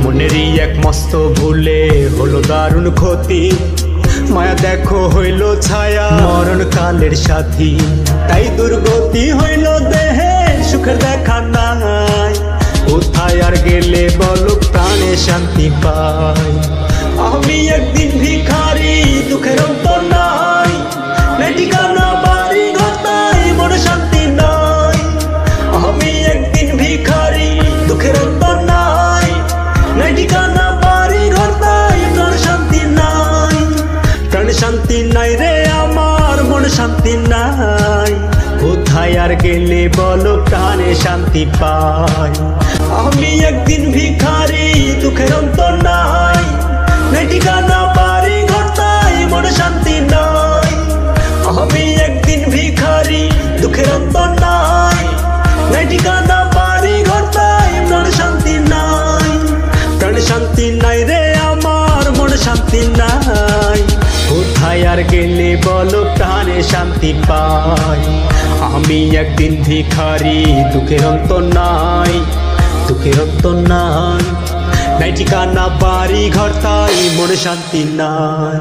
মনেরই এক মস্ত ভুলে হলো দারুণ ক্ষতি। মায়া দেখো হইল ছায়া মরণ কালের সাথী। তাই দুর্গতি হইল দেহে সুখের দেখা নাই। কোথায় আর গেলে বলো প্রাণে শান্তি পাই। আমি একদিন ভিখারি দুঃখের অন্ত নাই। নাই ঠিকানা বাড়ি ঘর নাই মনে শান্তি নাই। আমি একদিন ভিখারি দুঃখের অন্ত নাই। নাই ঠিকানা বাড়ি ঘর নাই প্রাণ শান্তি নাই। প্রাণ শান্তি নাই রে আমার মন শান্তি নাই। কোথায় আর গেলে বলো প্রাণে শান্তি পাই। আমি একদিন ভিখারি দুঃখের অন্ত নাই। নাই ঠিকানা বাড়ি ঘর নাই মনে শান্তি নাই। আমি একদিন ভিখারি দুঃখের অন্ত নাই। নাই ঠিকানা বাড়ি ঘর নাই মনে শান্তি নাই। প্রাণ শান্তি নাই রে আমার মনে শান্তি নাই। কোথায় আর গেলে বলো প্রাণে শান্তি পাই। আমি একদিন ভিখারি দুঃখের অন্ত নাই। দুঃখের অন্ত নাই। নাই ঠিকানা বাড়ি ঘর তাই মনে শান্তি নাই।